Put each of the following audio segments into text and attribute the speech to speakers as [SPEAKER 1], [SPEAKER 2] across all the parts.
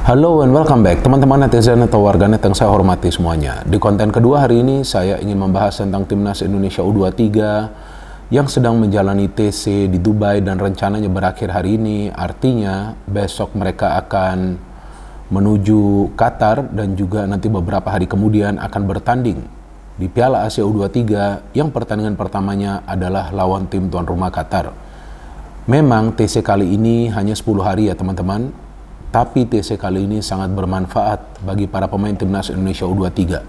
[SPEAKER 1] Halo and welcome back teman-teman netizen atau warganet yang saya hormati semuanya. Di konten kedua hari ini saya ingin membahas tentang Timnas Indonesia U23 yang sedang menjalani TC di Dubai dan rencananya berakhir hari ini. Artinya besok mereka akan menuju Qatar dan juga nanti beberapa hari kemudian akan bertanding di Piala Asia U23 yang pertandingan pertamanya adalah lawan tim tuan rumah Qatar. Memang TC kali ini hanya 10 hari ya teman-teman. Tapi TC kali ini sangat bermanfaat bagi para pemain Timnas Indonesia U23.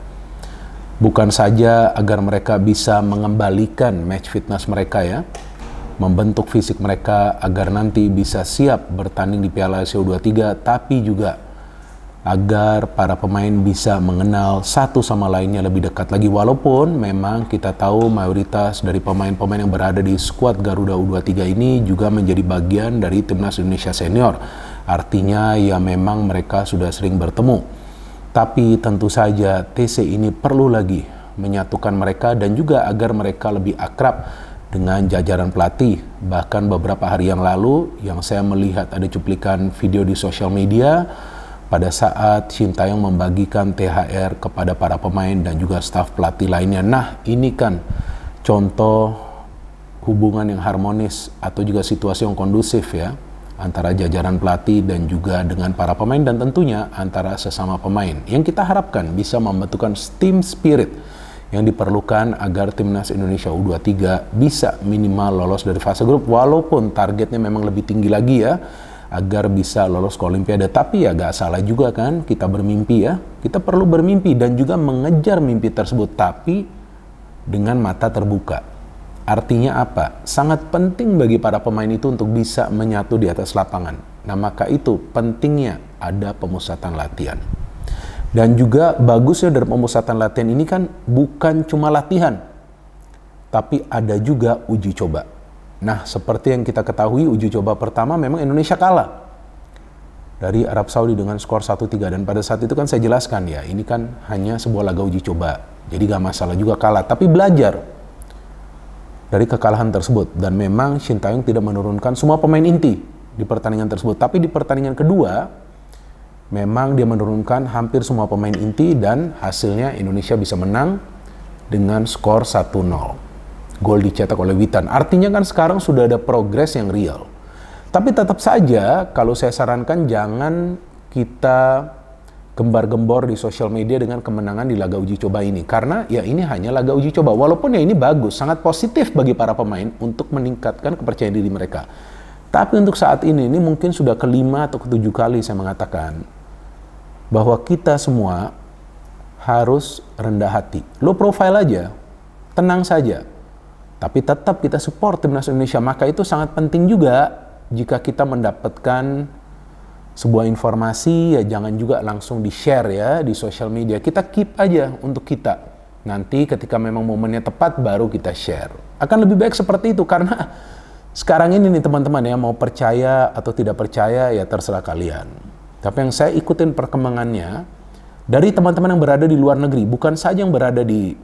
[SPEAKER 1] Bukan saja agar mereka bisa mengembalikan match fitness mereka ya, membentuk fisik mereka agar nanti bisa siap bertanding di Piala Asia U23, tapi juga agar para pemain bisa mengenal satu sama lainnya lebih dekat lagi. Walaupun memang kita tahu mayoritas dari pemain-pemain yang berada di skuad Garuda U23 ini juga menjadi bagian dari Timnas Indonesia Senior. Artinya ya memang mereka sudah sering bertemu. Tapi tentu saja TC ini perlu lagi menyatukan mereka dan juga agar mereka lebih akrab dengan jajaran pelatih. Bahkan beberapa hari yang lalu yang saya melihat ada cuplikan video di sosial media pada saat Shin Tae-yong membagikan THR kepada para pemain dan juga staf pelatih lainnya. Nah, ini kan contoh hubungan yang harmonis atau juga situasi yang kondusif ya, antara jajaran pelatih dan juga dengan para pemain dan tentunya antara sesama pemain yang kita harapkan bisa membentukkan team spirit yang diperlukan agar Timnas Indonesia U23 bisa minimal lolos dari fase grup, walaupun targetnya memang lebih tinggi lagi ya agar bisa lolos ke Olimpiade. Tapi ya gak salah juga kan kita bermimpi ya, kita perlu bermimpi dan juga mengejar mimpi tersebut tapi dengan mata terbuka. Artinya apa? Sangat penting bagi para pemain itu untuk bisa menyatu di atas lapangan. Nah, maka itu pentingnya ada pemusatan latihan. Dan juga bagusnya dari pemusatan latihan ini kan bukan cuma latihan, tapi ada juga uji coba. Nah, seperti yang kita ketahui, uji coba pertama memang Indonesia kalah dari Arab Saudi dengan skor 1-3. Dan pada saat itu kan saya jelaskan ya, ini kan hanya sebuah laga uji coba. Jadi gak masalah juga kalah, tapi belajar dari kekalahan tersebut. Dan memang Shin Tae-yong tidak menurunkan semua pemain inti di pertandingan tersebut. Tapi di pertandingan kedua, memang dia menurunkan hampir semua pemain inti dan hasilnya Indonesia bisa menang dengan skor 1-0. Gol dicetak oleh Witan. Artinya kan sekarang sudah ada progres yang real. Tapi tetap saja kalau saya sarankan jangan kita gembar-gembor di sosial media dengan kemenangan di laga uji coba ini. Karena ya ini hanya laga uji coba. Walaupun ya ini bagus, sangat positif bagi para pemain untuk meningkatkan kepercayaan diri mereka. Tapi untuk saat ini mungkin sudah ke-5 atau ke-7 kali saya mengatakan bahwa kita semua harus rendah hati. Low profile aja, tenang saja. Tapi tetap kita support Timnas Indonesia. Maka itu sangat penting juga jika kita mendapatkan sebuah informasi ya jangan juga langsung di-share ya di sosial media. Kita keep aja untuk kita. Nanti ketika memang momennya tepat baru kita share. Akan lebih baik seperti itu karena sekarang ini nih teman-teman ya, mau percaya atau tidak percaya ya terserah kalian. Tapi yang saya ikutin perkembangannya dari teman-teman yang berada di luar negeri, bukan saja yang berada di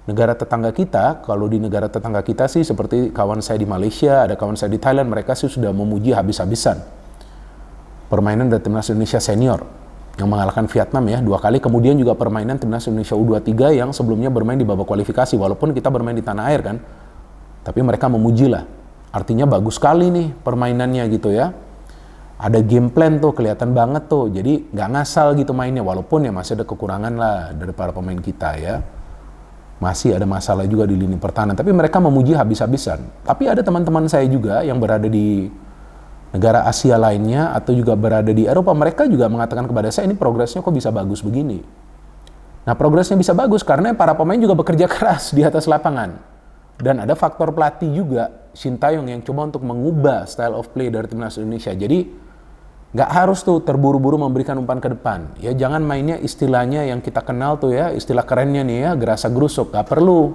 [SPEAKER 1] negara tetangga kita. Kalau di negara tetangga kita sih seperti kawan saya di Malaysia, ada kawan saya di Thailand, mereka sih sudah memuji habis-habisan permainan dari Timnas Indonesia Senior yang mengalahkan Vietnam ya 2 kali. Kemudian juga permainan Timnas Indonesia U23 yang sebelumnya bermain di babak kualifikasi. Walaupun kita bermain di tanah air kan, tapi mereka memuji lah. Artinya bagus sekali nih permainannya gitu ya. Ada game plan tuh, kelihatan banget tuh. Jadi nggak ngasal gitu mainnya. Walaupun ya masih ada kekurangan lah dari para pemain kita ya. Masih ada masalah juga di lini pertahanan. Tapi mereka memuji habis-habisan. Tapi ada teman-teman saya juga yang berada di negara Asia lainnya atau juga berada di Eropa, mereka juga mengatakan kepada saya ini progresnya kok bisa bagus begini. Nah, progresnya bisa bagus karena para pemain juga bekerja keras di atas lapangan. Dan ada faktor pelatih juga, Shin Tae-yong yang coba untuk mengubah style of play dari Timnas Indonesia. Jadi nggak harus tuh terburu-buru memberikan umpan ke depan. Ya jangan mainnya istilahnya yang kita kenal tuh ya, istilah kerennya nih ya, gerasa gerusuk. Nggak perlu.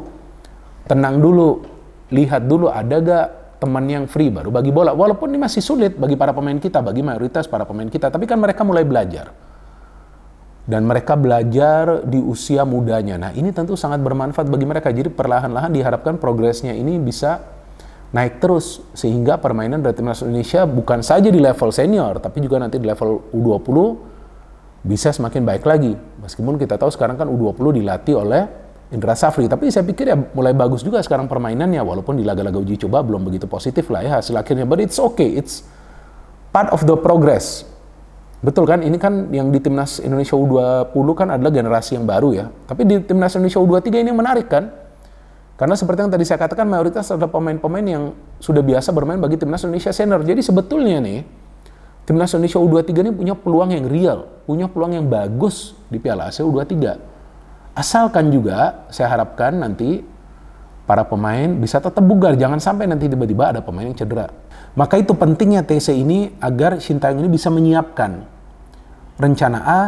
[SPEAKER 1] Tenang dulu, lihat dulu ada gak teman yang free baru bagi bola. Walaupun ini masih sulit bagi para pemain kita, bagi mayoritas para pemain kita, tapi kan mereka mulai belajar. Dan mereka belajar di usia mudanya. Nah, ini tentu sangat bermanfaat bagi mereka. Jadi perlahan-lahan diharapkan progresnya ini bisa naik terus sehingga permainan dari Timnas Indonesia bukan saja di level senior tapi juga nanti di level U20 bisa semakin baik lagi. Meskipun kita tahu sekarang kan U20 dilatih oleh Indra Safri, tapi saya pikir ya mulai bagus juga sekarang permainannya, walaupun di laga-laga uji coba belum begitu positif lah ya hasil akhirnya, but it's okay, it's part of the progress. Betul kan, ini kan yang di Timnas Indonesia U20 kan adalah generasi yang baru ya, tapi di Timnas Indonesia U23 ini yang menarik kan, karena seperti yang tadi saya katakan mayoritas adalah pemain-pemain yang sudah biasa bermain bagi Timnas Indonesia Senior. Jadi sebetulnya nih, Timnas Indonesia U23 ini punya peluang yang real, punya peluang yang bagus di Piala Asia U23. Asalkan juga saya harapkan nanti para pemain bisa tetap bugar, jangan sampai nanti tiba-tiba ada pemain yang cedera. Maka itu pentingnya TC ini agar Shin Tae-yong ini bisa menyiapkan rencana A,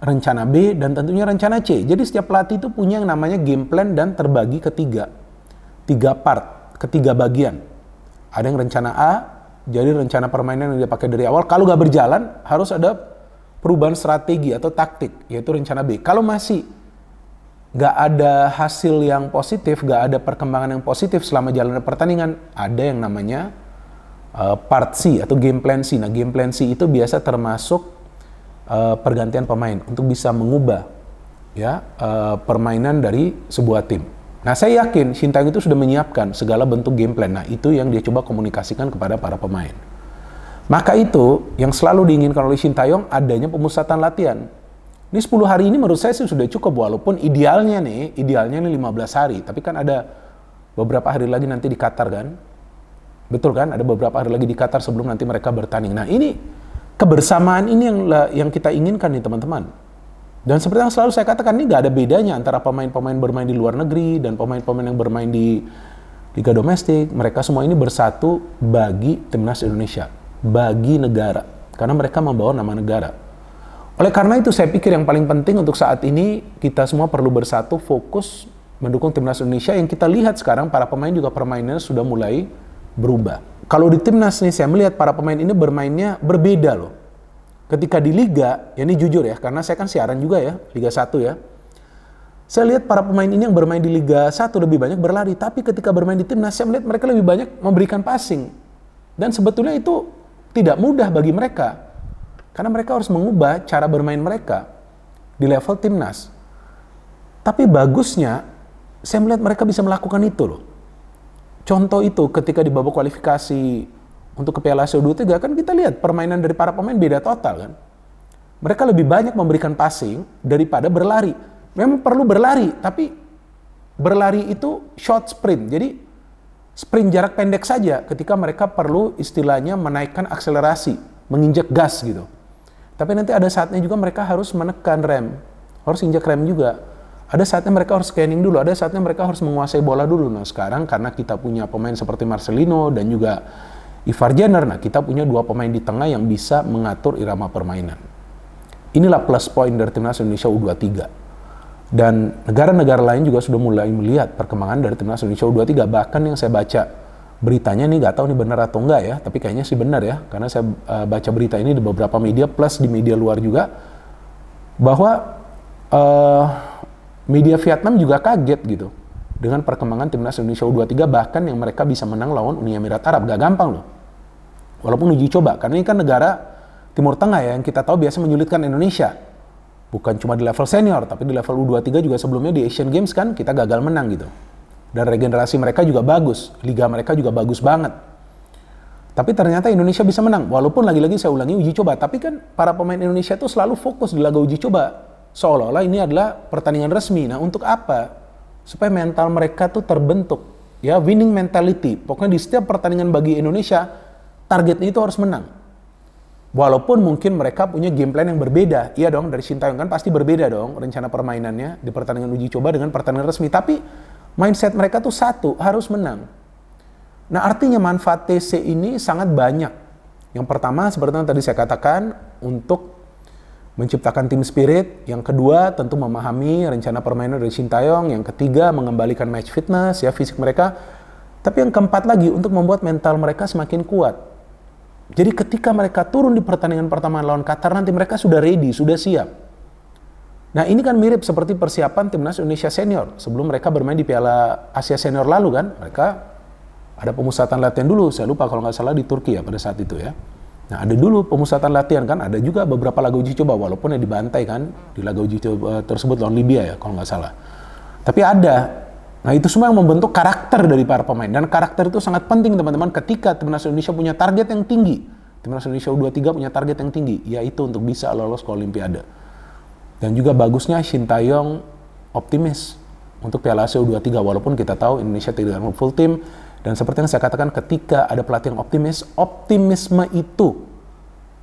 [SPEAKER 1] rencana B, dan tentunya rencana C. Jadi setiap pelatih itu punya yang namanya game plan dan terbagi ke tiga part, ketiga bagian. Ada yang rencana A, jadi rencana permainan yang dia pakai dari awal. Kalau nggak berjalan, harus ada perubahan strategi atau taktik, yaitu rencana B. Kalau masih nggak ada hasil yang positif, nggak ada perkembangan yang positif selama jalannya pertandingan, ada yang namanya part C atau game plan C. Nah, game plan C itu biasa termasuk pergantian pemain untuk bisa mengubah ya permainan dari sebuah tim. Nah, saya yakin Shin Tae-yong itu sudah menyiapkan segala bentuk game plan. Nah, itu yang dia coba komunikasikan kepada para pemain. Maka itu yang selalu diinginkan oleh Shin Tae-yong, adanya pemusatan latihan. Ini 10 hari ini menurut saya sih sudah cukup, walaupun idealnya nih 15 hari. Tapi kan ada beberapa hari lagi nanti di Qatar kan. Betul kan? Ada beberapa hari lagi di Qatar sebelum nanti mereka bertanding. Nah, ini kebersamaan ini yang kita inginkan nih teman-teman. Dan seperti yang selalu saya katakan, ini nggak ada bedanya antara pemain-pemain bermain di luar negeri dan pemain-pemain yang bermain di liga domestik. Mereka semua ini bersatu bagi Timnas Indonesia, bagi negara, karena mereka membawa nama negara. Oleh karena itu saya pikir yang paling penting untuk saat ini kita semua perlu bersatu, fokus mendukung Timnas Indonesia. Yang kita lihat sekarang para pemain juga permainannya sudah mulai berubah. Kalau di Timnas nih saya melihat para pemain ini bermainnya berbeda loh. Ketika di Liga, ya ini jujur ya, karena saya kan siaran juga ya, Liga 1 ya. Saya lihat para pemain ini yang bermain di Liga 1 lebih banyak berlari, tapi ketika bermain di Timnas, saya melihat mereka lebih banyak memberikan passing. Dan sebetulnya itu tidak mudah bagi mereka, karena mereka harus mengubah cara bermain mereka di level Timnas. Tapi bagusnya, saya melihat mereka bisa melakukan itu loh. Contoh itu ketika di babak kualifikasi untuk ke Piala Asia U23 kan kita lihat permainan dari para pemain beda total kan. Mereka lebih banyak memberikan passing daripada berlari. Memang perlu berlari, tapi berlari itu short sprint. Jadi sprint jarak pendek saja ketika mereka perlu istilahnya menaikkan akselerasi, menginjak gas gitu. Tapi nanti ada saatnya juga mereka harus menekan rem, harus injak rem juga. Ada saatnya mereka harus scanning dulu, ada saatnya mereka harus menguasai bola dulu. Nah sekarang karena kita punya pemain seperti Marcelino dan juga Ivar Jenner, nah kita punya dua pemain di tengah yang bisa mengatur irama permainan. Inilah plus point dari Timnas Indonesia U23. Dan negara-negara lain juga sudah mulai melihat perkembangan dari Timnas Indonesia U23. Bahkan yang saya baca beritanya nih, nggak tahu nih benar atau enggak ya, tapi kayaknya sih benar ya, karena saya baca berita ini di beberapa media plus di media luar juga, bahwa media Vietnam juga kaget gitu dengan perkembangan Timnas Indonesia U23, bahkan yang mereka bisa menang lawan Uni Emirat Arab. Gak gampang loh. Walaupun uji coba, karena ini kan negara Timur Tengah ya, yang kita tahu biasa menyulitkan Indonesia. Bukan cuma di level senior, tapi di level U23 juga sebelumnya di Asian Games kan kita gagal menang gitu. Dan regenerasi mereka juga bagus, liga mereka juga bagus banget. Tapi ternyata Indonesia bisa menang, walaupun lagi-lagi saya ulangi uji coba. Tapi kan para pemain Indonesia itu selalu fokus di laga uji coba. Seolah-olah ini adalah pertandingan resmi. Nah, untuk apa? Supaya mental mereka tuh terbentuk. Ya, winning mentality. Pokoknya di setiap pertandingan bagi Indonesia, targetnya itu harus menang. Walaupun mungkin mereka punya game plan yang berbeda. Iya dong, dari Shin Tae-yong kan pasti berbeda dong rencana permainannya di pertandingan uji coba dengan pertandingan resmi. Tapi mindset mereka tuh satu, harus menang. Nah, artinya manfaat TC ini sangat banyak. Yang pertama, seperti yang tadi saya katakan, untuk menciptakan tim spirit. Yang kedua, tentu memahami rencana permainan dari Shin Tae-yong. Yang ketiga, mengembalikan match fitness, ya fisik mereka. Tapi yang keempat lagi, untuk membuat mental mereka semakin kuat. Jadi ketika mereka turun di pertandingan pertama lawan Qatar, nanti mereka sudah ready, sudah siap. Nah, ini kan mirip seperti persiapan Timnas Indonesia Senior. Sebelum mereka bermain di Piala Asia Senior lalu kan, mereka ada pemusatan latihan dulu. Saya lupa kalau nggak salah di Turki ya pada saat itu ya. Nah, ada dulu pemusatan latihan kan, ada juga beberapa laga uji coba, walaupun ya dibantai kan, di laga uji coba tersebut lawan Libya ya, kalau nggak salah. Tapi ada. Nah, itu semua yang membentuk karakter dari para pemain. Dan karakter itu sangat penting, teman-teman, ketika Timnas Indonesia punya target yang tinggi. Timnas Indonesia U23 punya target yang tinggi, yaitu untuk bisa lolos ke Olimpiade. Dan juga bagusnya Shin Tae-yong optimis untuk Piala Asia U23, walaupun kita tahu Indonesia tidak akan full team. Dan seperti yang saya katakan, ketika ada pelatih yang optimis, optimisme itu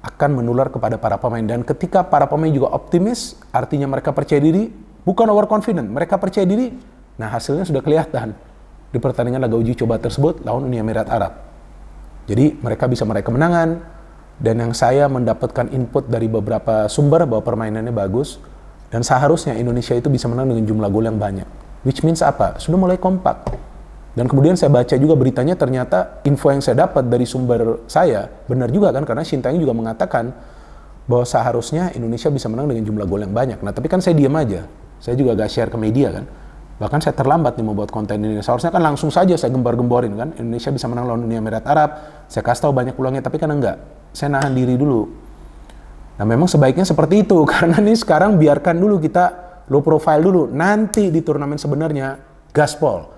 [SPEAKER 1] akan menular kepada para pemain. Dan ketika para pemain juga optimis, artinya mereka percaya diri, bukan overconfident, mereka percaya diri. Nah, hasilnya sudah kelihatan di pertandingan laga uji coba tersebut lawan Uni Emirat Arab. Jadi mereka bisa meraih kemenangan, dan yang saya mendapatkan input dari beberapa sumber bahwa permainannya bagus, dan seharusnya Indonesia itu bisa menang dengan jumlah gol yang banyak. Which means apa? Sudah mulai kompak. Dan kemudian saya baca juga beritanya, ternyata info yang saya dapat dari sumber saya benar juga kan, karena Shin Tae-yong juga mengatakan bahwa seharusnya Indonesia bisa menang dengan jumlah gol yang banyak. Nah, tapi kan saya diam aja. Saya juga gak share ke media kan. Bahkan saya terlambat nih membuat konten ini. Seharusnya kan langsung saja saya gembar-gemborin kan, Indonesia bisa menang lawan Uni Emirat Arab. Saya kasih tahu banyak peluangnya, tapi kan enggak. Saya nahan diri dulu. Nah, memang sebaiknya seperti itu, karena nih sekarang biarkan dulu kita low profile dulu. Nanti di turnamen sebenarnya gaspol.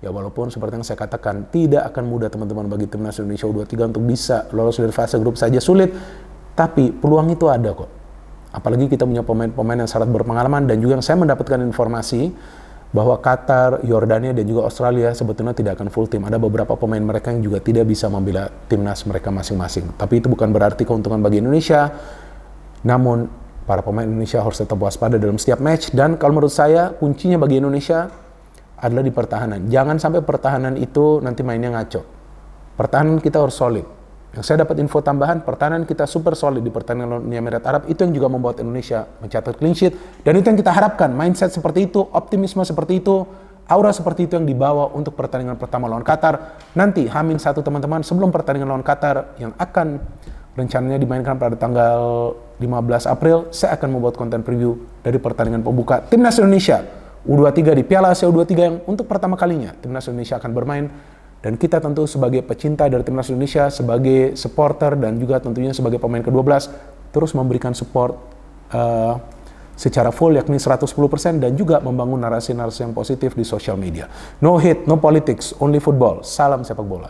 [SPEAKER 1] Ya, walaupun seperti yang saya katakan, tidak akan mudah teman-teman bagi Timnas Indonesia U23 untuk bisa lolos dari fase grup saja sulit. Tapi peluang itu ada kok. Apalagi kita punya pemain-pemain yang sangat berpengalaman, dan juga yang saya mendapatkan informasi bahwa Qatar, Yordania, dan juga Australia sebetulnya tidak akan full tim. Ada beberapa pemain mereka yang juga tidak bisa membela timnas mereka masing-masing. Tapi itu bukan berarti keuntungan bagi Indonesia. Namun, para pemain Indonesia harus tetap waspada dalam setiap match. Dan kalau menurut saya, kuncinya bagi Indonesia adalah di pertahanan. Jangan sampai pertahanan itu nanti mainnya ngaco. Pertahanan kita harus solid. Yang saya dapat info tambahan, pertahanan kita super solid di pertandingan Uni Emirat Arab. Itu yang juga membuat Indonesia mencatat clean sheet. Dan itu yang kita harapkan, mindset seperti itu, optimisme seperti itu, aura seperti itu yang dibawa untuk pertandingan pertama lawan Qatar. Nanti H-1 teman-teman, sebelum pertandingan lawan Qatar yang akan rencananya dimainkan pada tanggal 15 April, saya akan membuat konten preview dari pertandingan pembuka Timnas Indonesia U23 di Piala Asia U23 yang untuk pertama kalinya Timnas Indonesia akan bermain. Dan kita tentu sebagai pecinta dari Timnas Indonesia, sebagai supporter, dan juga tentunya sebagai pemain ke-12, terus memberikan support secara full, yakni 110%, dan juga membangun narasi-narasi yang positif di sosial media. No hate, no politics, only football. Salam sepak bola.